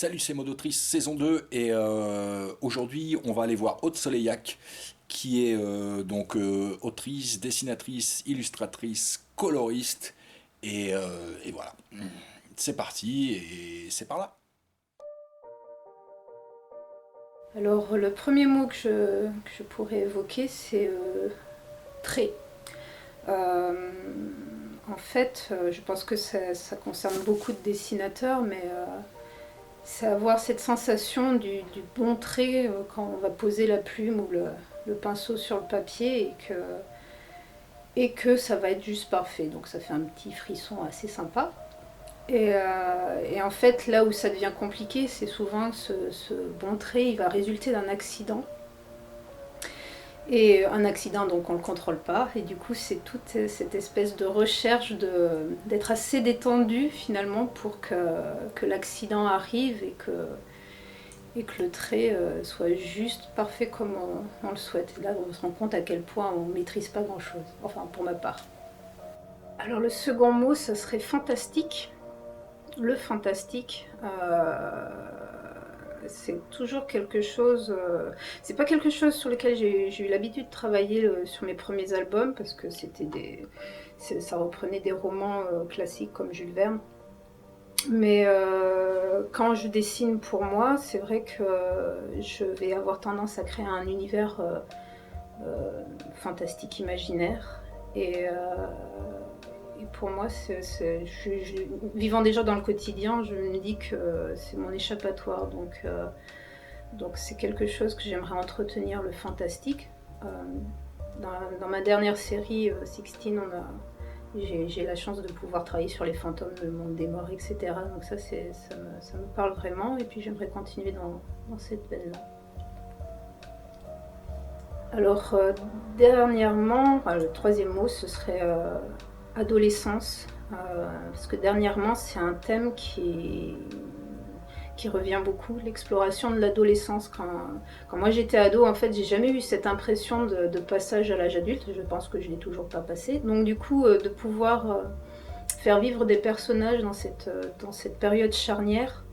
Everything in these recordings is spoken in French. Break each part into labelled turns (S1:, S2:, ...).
S1: Salut, c'est Modotrice saison 2 et aujourd'hui on va aller voir Aude Soleillac qui est autrice, dessinatrice, illustratrice, coloriste et voilà. C'est parti et c'est par là.
S2: Alors, le premier mot que je pourrais évoquer, c'est trait. Euh, je pense que ça concerne beaucoup de dessinateurs, mais c'est avoir cette sensation du bon trait quand on va poser la plume ou le pinceau sur le papier et que ça va être juste parfait. Donc, ça fait un petit frisson assez sympa. Et en fait, là où ça devient compliqué, c'est souvent que ce bon trait, il va résulter d'un accident. Et un accident, donc on ne le contrôle pas. Et du coup, c'est toute cette espèce de recherche d'être assez détendu finalement pour que l'accident arrive et que le trait soit juste parfait comme on le souhaite. Et là, on se rend compte à quel point on ne maîtrise pas grand-chose. Enfin, pour ma part. Alors le second mot, ça serait fantastique. Le fantastique, c'est toujours quelque chose. C'est pas quelque chose sur lequel j'ai eu l'habitude de travailler sur mes premiers albums parce que ça reprenait des romans classiques comme Jules Verne. Mais quand je dessine pour moi, c'est vrai que je vais avoir tendance à créer un univers fantastique imaginaire. Et pour moi, vivant déjà dans le quotidien, je me dis que c'est mon échappatoire. Donc c'est quelque chose que j'aimerais entretenir, le fantastique. Euh, dans ma dernière série, Sixteen, j'ai la chance de pouvoir travailler sur les fantômes, le monde des morts, etc. Donc ça me parle vraiment et puis j'aimerais continuer dans cette veine-là. Alors, dernièrement, enfin, le troisième mot, ce serait adolescence. Parce que dernièrement, c'est un thème qui revient beaucoup, l'exploration de l'adolescence. Quand moi j'étais ado, en fait, j'ai jamais eu cette impression de passage à l'âge adulte. Je pense que je l'ai toujours pas passé. Donc, du coup, de pouvoir faire vivre des personnages dans cette période charnière,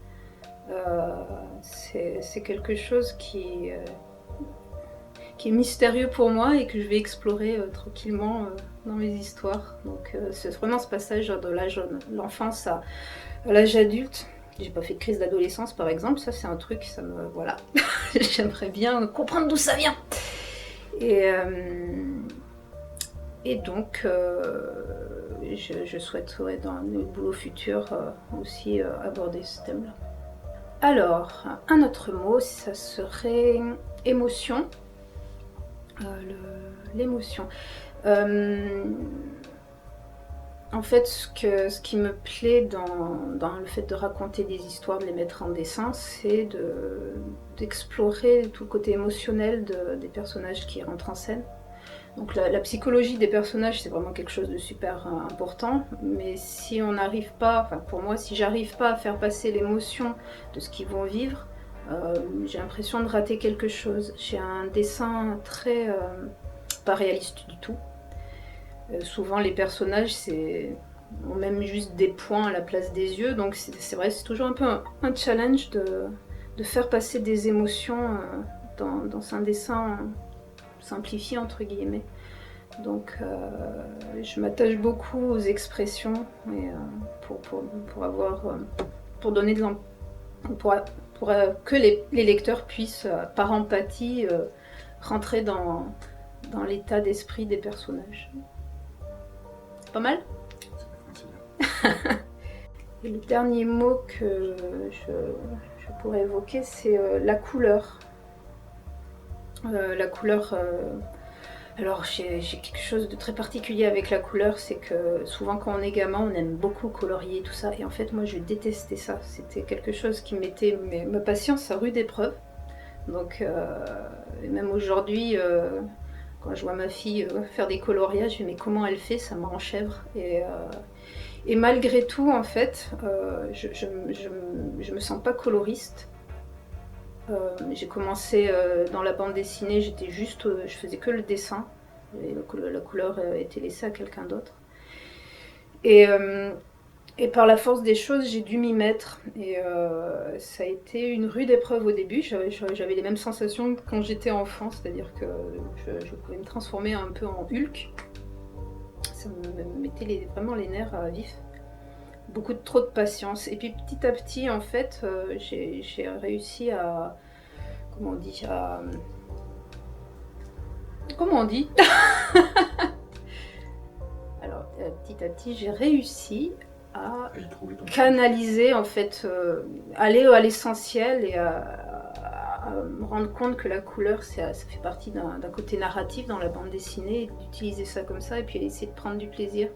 S2: c'est quelque chose qui est mystérieux pour moi et que je vais explorer tranquillement dans mes histoires. Donc c'est vraiment ce passage de l'âge de l'enfance à l'âge adulte. J'ai pas fait de crise d'adolescence par exemple, ça c'est un truc, ça me. Voilà. J'aimerais bien comprendre d'où ça vient. Et, euh, et donc, je souhaiterais dans le boulot futur aussi aborder ce thème-là. Alors, un autre mot, ça serait émotion. L'émotion. Euh, En fait, ce qui me plaît dans le fait de raconter des histoires, de les mettre en dessin, c'est d'explorer tout le côté émotionnel des personnages qui rentrent en scène. Donc la psychologie des personnages, c'est vraiment quelque chose de super important, mais si on n'arrive pas, enfin pour moi, si j'arrive pas à faire passer l'émotion de ce qu'ils vont vivre, j'ai l'impression de rater quelque chose. J'ai un dessin très pas réaliste du tout. Souvent les personnages ont même juste des points à la place des yeux, donc c'est vrai, c'est toujours un peu un challenge de faire passer des émotions dans un dessin simplifié entre guillemets. Donc je m'attache beaucoup aux expressions et, pour avoir pour donner de pour que les lecteurs puissent par empathie rentrer dans l'état d'esprit des personnages. C'est pas mal.
S1: C'est bien.
S2: Et le dernier mot que je pourrais évoquer, c'est la couleur. La couleur. Alors, j'ai quelque chose de très particulier avec la couleur, c'est que souvent quand on est gamin, on aime beaucoup colorier tout ça. Et en fait, moi, je détestais ça. C'était quelque chose qui mettait ma patience à rude épreuve. Donc, même aujourd'hui, quand je vois ma fille faire des coloriages, je me dis mais comment elle fait, ça m'enchèvre. Et malgré tout, en fait, je me sens pas coloriste. J'ai commencé dans la bande dessinée, je faisais que le dessin. Et la couleur était laissée à quelqu'un d'autre. Et Et par la force des choses, j'ai dû m'y mettre. Et ça a été une rude épreuve au début. J'avais les mêmes sensations que quand j'étais enfant, c'est-à-dire que je pouvais me transformer un peu en Hulk. Ça me mettait vraiment les nerfs vifs. Trop de patience. Et puis petit à petit, en fait, j'ai réussi à... Comment on dit Comment on dit Alors, petit à petit, j'ai réussi à canaliser, en fait, aller à l'essentiel et à me rendre compte que la couleur, ça fait partie d'un côté narratif dans la bande dessinée, et d'utiliser ça comme ça, et puis essayer de prendre du plaisir.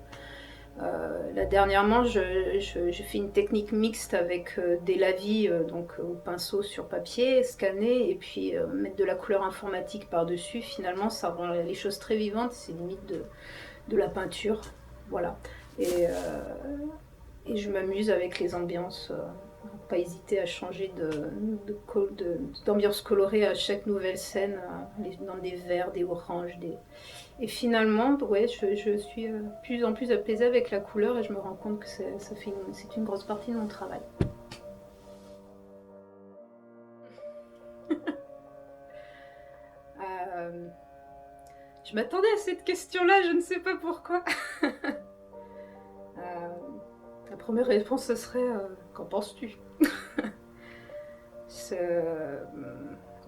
S2: Là dernièrement, je fais une technique mixte avec des lavis donc au pinceau sur papier, scanner et puis mettre de la couleur informatique par-dessus. Finalement, ça rend les choses très vivantes. C'est limite de la peinture, voilà. Et, je m'amuse avec les ambiances. Pas hésiter à changer d'ambiance colorée à chaque nouvelle scène, dans des verts, des oranges, et finalement, ouais, je suis de plus en plus apaisée avec la couleur et je me rends compte que c'est une grosse partie de mon travail. Euh, je m'attendais à cette question-là, je ne sais pas pourquoi. La première réponse, ce serait qu'en penses-tu?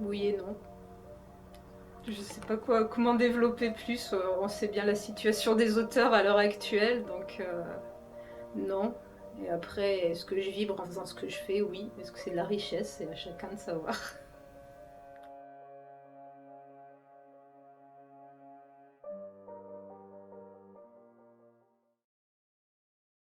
S2: Oui et non. Je sais pas comment développer plus. On sait bien la situation des auteurs à l'heure actuelle, donc non. Et après, est-ce que je vibre en faisant ce que je fais? Oui. Est-ce que c'est de la richesse? C'est à chacun de savoir.